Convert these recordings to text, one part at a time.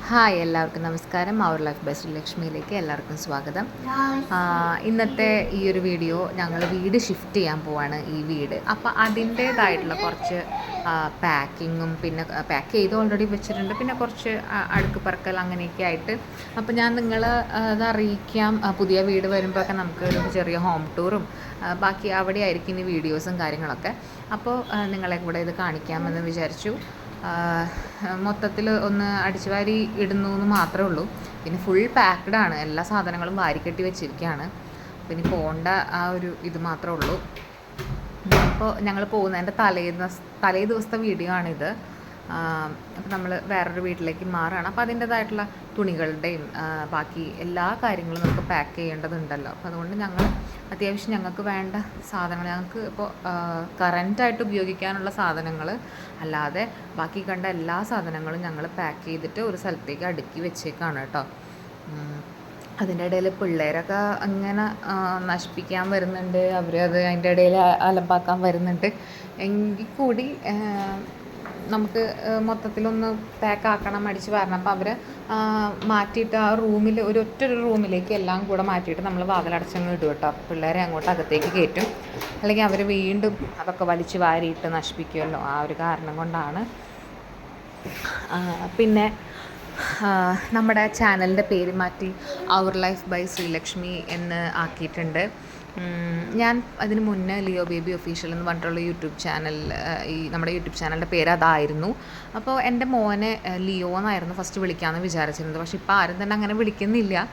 Hi, എല്ലാവർക്കും നമസ്കാരം. Our life best ലക്ഷ്മിയിലേക്ക് എല്ലാവർക്കും സ്വാഗതം. ഇന്നത്തെ ഈ ഒരു വീഡിയോ ഞങ്ങൾ വീട് ഷിഫ്റ്റ് ചെയ്യാൻ പോവാണ്. ഈ വീട് അപ്പോൾ അതിൻ്റേതായിട്ടുള്ള കുറച്ച് പാക്കിങ്ങും പിന്നെ പാക്ക് ചെയ്ത് ഓൾറെഡി വെച്ചിട്ടുണ്ട്, പിന്നെ കുറച്ച് അടുക്ക് പറക്കൽ അങ്ങനെയൊക്കെ ആയിട്ട്. അപ്പോൾ ഞാൻ നിങ്ങളെ അത് അറിയിക്കാം. പുതിയ വീട് വരുമ്പോഴൊക്കെ നമുക്ക് ഒരു ചെറിയ ഹോം ടൂറും ബാക്കി അവിടെ ആയിരിക്കും ഇനി വീഡിയോസും കാര്യങ്ങളൊക്കെ. അപ്പോൾ നിങ്ങളെ കൂടെ ഇത് കാണിക്കാമെന്ന് വിചാരിച്ചു. മൊത്തത്തിൽ ഒന്ന് അടിച്ചു വാരി ഇടുന്നു എന്ന് മാത്രമേ ഉള്ളൂ. പിന്നെ ഫുൾ പാക്ക്ഡ് ആണ്, എല്ലാ സാധനങ്ങളും വാരിക്കെട്ടി വെച്ചിരിക്കുകയാണ്. പിന്നെ പോകേണ്ട ആ ഒരു ഇത് മാത്രമേ ഉള്ളൂ. അപ്പോൾ ഞങ്ങൾ പോകുന്നതിൻ്റെ തലേ ദിവസത്തെ വീഡിയോ ആണിത്. അപ്പോൾ നമ്മൾ വേറൊരു വീട്ടിലേക്ക് മാറുകയാണ്. അപ്പോൾ അതിൻ്റേതായിട്ടുള്ള തുണികളുടെയും ബാക്കി എല്ലാ കാര്യങ്ങളും നമുക്ക് പാക്ക് ചെയ്യേണ്ടതുണ്ടല്ലോ. അപ്പോൾ അതുകൊണ്ട് അത്യാവശ്യം ഞങ്ങൾക്ക് വേണ്ട സാധനങ്ങൾ, ഞങ്ങൾക്ക് ഇപ്പോൾ കറൻറ്റായിട്ട് ഉപയോഗിക്കാനുള്ള സാധനങ്ങൾ അല്ലാതെ ബാക്കി കണ്ട എല്ലാ സാധനങ്ങളും ഞങ്ങൾ പാക്ക് ചെയ്തിട്ട് ഒരു സ്ഥലത്തേക്ക് അടുക്കി വെച്ചേക്കാണ് കേട്ടോ. അതിൻ്റെ ഇടയിൽ പിള്ളേരൊക്കെ അങ്ങനെ നശിപ്പിക്കാൻ വരുന്നുണ്ട്, അവരത് അതിൻ്റെ ഇടയിൽ അലമ്പാക്കാൻ വരുന്നുണ്ട്. എങ്കിൽ കൂടി നമുക്ക് മൊത്തത്തിലൊന്ന് പാക്കാക്കണം, അടിച്ച് വരണം. അപ്പോൾ അവർ മാറ്റിയിട്ട് ആ റൂമിൽ ഒറ്റൊരു റൂമിലേക്ക് എല്ലാം കൂടെ മാറ്റിയിട്ട് നമ്മൾ വാതിലടച്ചങ്ങ് ഇടും കേട്ടോ. പിള്ളേരെ അങ്ങോട്ട് അകത്തേക്ക് കയറ്റും, അല്ലെങ്കിൽ അവർ വീണ്ടും അതൊക്കെ വലിച്ച് വാരിയിട്ട് നശിപ്പിക്കുമല്ലോ. ആ ഒരു കാരണം കൊണ്ടാണ്. പിന്നെ നമ്മുടെ ചാനലിൻ്റെ പേര് മാറ്റി അവർ ലൈഫ് ബൈ ശ്രീലക്ഷ്മി എന്ന് ആക്കിയിട്ടുണ്ട്. ഞാൻ അതിന് മുന്നേ ലിയോ ബേബി ഒഫീഷ്യൽ എന്ന് പറഞ്ഞിട്ടുള്ള യൂട്യൂബ് ചാനൽ, നമ്മുടെ യൂട്യൂബ് ചാനലിൻ്റെ പേര് അതായിരുന്നു. അപ്പോൾ എൻ്റെ മോനെ ലിയോ എന്നായിരുന്നു ഫസ്റ്റ് വിളിക്കാമെന്ന് വിചാരിച്ചിരുന്നത്. പക്ഷേ ഇപ്പോൾ ആരും തന്നെ അങ്ങനെ വിളിക്കുന്നില്ല.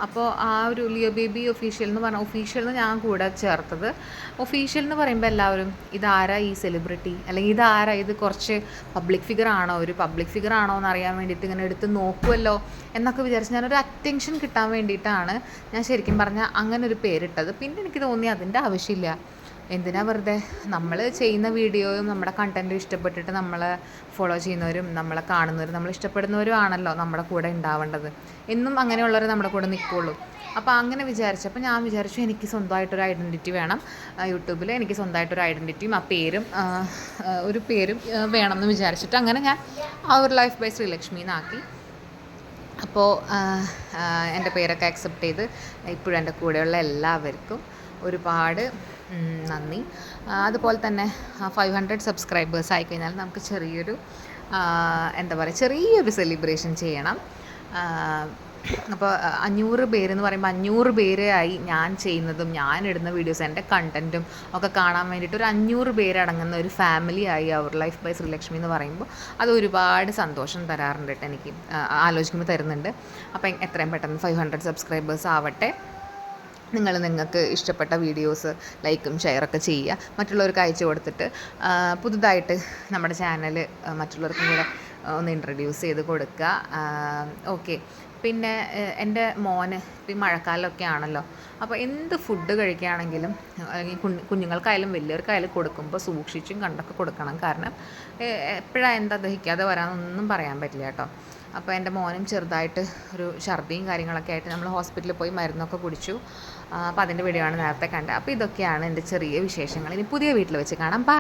അപ്പോൾ ആ ഒരു ലിയോ ബേബി ഒഫീഷ്യൽ എന്ന് പറഞ്ഞാൽ ഒഫീഷ്യൽ എന്ന് ഞാൻ കൂടെ ചേർത്തത്. ഒഫീഷ്യൽ എന്ന് പറയുമ്പോൾ എല്ലാവരും ഇതാരാ ഈ സെലിബ്രിറ്റി, അല്ലെങ്കിൽ ഇതാരാ, ഇത് കുറച്ച് പബ്ലിക് ഫിഗർ ആണോ, ഒരു പബ്ലിക് ഫിഗർ ആണോ എന്ന് അറിയാൻ വേണ്ടിയിട്ട് ഇങ്ങനെ എടുത്ത് നോക്കുമല്ലോ എന്നൊക്കെ വിചാരിച്ച് ഞാനൊരു അറ്റൻഷൻ കിട്ടാൻ വേണ്ടിയിട്ടാണ് ഞാൻ ശരിക്കും പറഞ്ഞാൽ അങ്ങനെ ഒരു പേരിട്ടത്. പിന്നെ എനിക്ക് തോന്നി അതിൻ്റെ ആവശ്യമില്ല. എന്തിനാ വെറുതെ നമ്മൾ ചെയ്യുന്ന വീഡിയോയും നമ്മുടെ കണ്ടൻറ്റും ഇഷ്ടപ്പെട്ടിട്ട് നമ്മളെ ഫോളോ ചെയ്യുന്നവരും നമ്മളെ കാണുന്നവരും നമ്മൾ ഇഷ്ടപ്പെടുന്നവരും ആണല്ലോ നമ്മുടെ കൂടെ ഉണ്ടാവേണ്ടത്. എന്നും അങ്ങനെയുള്ളവർ നമ്മുടെ കൂടെ നിൽക്കുകയുള്ളൂ. അപ്പോൾ അങ്ങനെ വിചാരിച്ചപ്പോൾ ഞാൻ വിചാരിച്ചു എനിക്ക് സ്വന്തമായിട്ടൊരു ഐഡൻറ്റിറ്റി വേണം. യൂട്യൂബിൽ എനിക്ക് സ്വന്തമായിട്ടൊരു ഐഡൻറ്റിറ്റിയും ആ പേരും ഒരു പേരും വേണം എന്ന് വിചാരിച്ചിട്ട് അങ്ങനെ ഞാൻ അവർ ലൈഫ് ബൈ ശ്രീലക്ഷ്മി എന്നാക്കി. അപ്പോൾ എൻ്റെ പേരൊക്കെ അക്സെപ്റ്റ് ചെയ്ത് ഇപ്പോഴും എൻ്റെ കൂടെയുള്ള എല്ലാവർക്കും ഒരുപാട് നന്ദി. അതുപോലെ തന്നെ 500 സബ്സ്ക്രൈബേഴ്സ് ആയിക്കഴിഞ്ഞാൽ നമുക്ക് ചെറിയൊരു ചെറിയൊരു സെലിബ്രേഷൻ ചെയ്യണം. അപ്പോൾ 500 പേരെന്ന് പറയുമ്പോൾ 500 പേരായി ഞാൻ ചെയ്യുന്നതും ഞാൻ ഇടുന്ന വീഡിയോസ് എൻ്റെ കണ്ടൻറ്റും ഒക്കെ കാണാൻ വേണ്ടിയിട്ട് ഒരു 500 പേരടങ്ങുന്ന ഒരു ഫാമിലിയായി അവർ ലൈഫ് ബൈ ശ്രീലക്ഷ്മി എന്ന് പറയുമ്പോൾ അത് ഒരുപാട് സന്തോഷം തരാറുണ്ട് കേട്ടോ. എനിക്ക് ആലോചിക്കുമ്പോൾ തരുന്നുണ്ട്. അപ്പോൾ എത്രയും പെട്ടെന്ന് 500 സബ്സ്ക്രൈബേഴ്സ് ആവട്ടെ. നിങ്ങൾക്ക് ഇഷ്ടപ്പെട്ട വീഡിയോസ് ലൈക്കും ഷെയറൊക്കെ ചെയ്യുക, മറ്റുള്ളവർക്ക് അയച്ചു കൊടുത്തിട്ട് പുതുതായിട്ട് നമ്മുടെ ചാനൽ മറ്റുള്ളവർക്കും കൂടെ ഒന്ന് ഇൻട്രൊഡ്യൂസ് ചെയ്ത് കൊടുക്കുക. ഓക്കെ. പിന്നെ എൻ്റെ മോന് ഇപ്പോൾ ഈ മഴക്കാലമൊക്കെ ആണല്ലോ, അപ്പോൾ എന്ത് ഫുഡ് കഴിക്കുകയാണെങ്കിലും അല്ലെങ്കിൽ കുഞ്ഞുങ്ങൾക്കായാലും വലിയവർക്കായാലും കൊടുക്കുമ്പോൾ സൂക്ഷിച്ചും കണ്ടൊക്കെ കൊടുക്കണം. കാരണം എപ്പോഴാണ് എന്താ ദഹിക്കാതെ വരാമെന്നൊന്നും പറയാൻ പറ്റില്ല കേട്ടോ. അപ്പോൾ എൻ്റെ മോനും ചെറുതായിട്ട് ഒരു ഛർദിയും കാര്യങ്ങളൊക്കെ ആയിട്ട് നമ്മൾ ഹോസ്പിറ്റലിൽ പോയി മരുന്നൊക്കെ കുടിച്ചു. അപ്പോൾ അതിൻ്റെ വീഡിയോ ആണ് നേരത്തെ കണ്ടത്. അപ്പോൾ ഇതൊക്കെയാണ് എൻ്റെ ചെറിയ വിശേഷങ്ങൾ. ഇനി പുതിയ വീട്ടിൽ വെച്ച് കാണാം.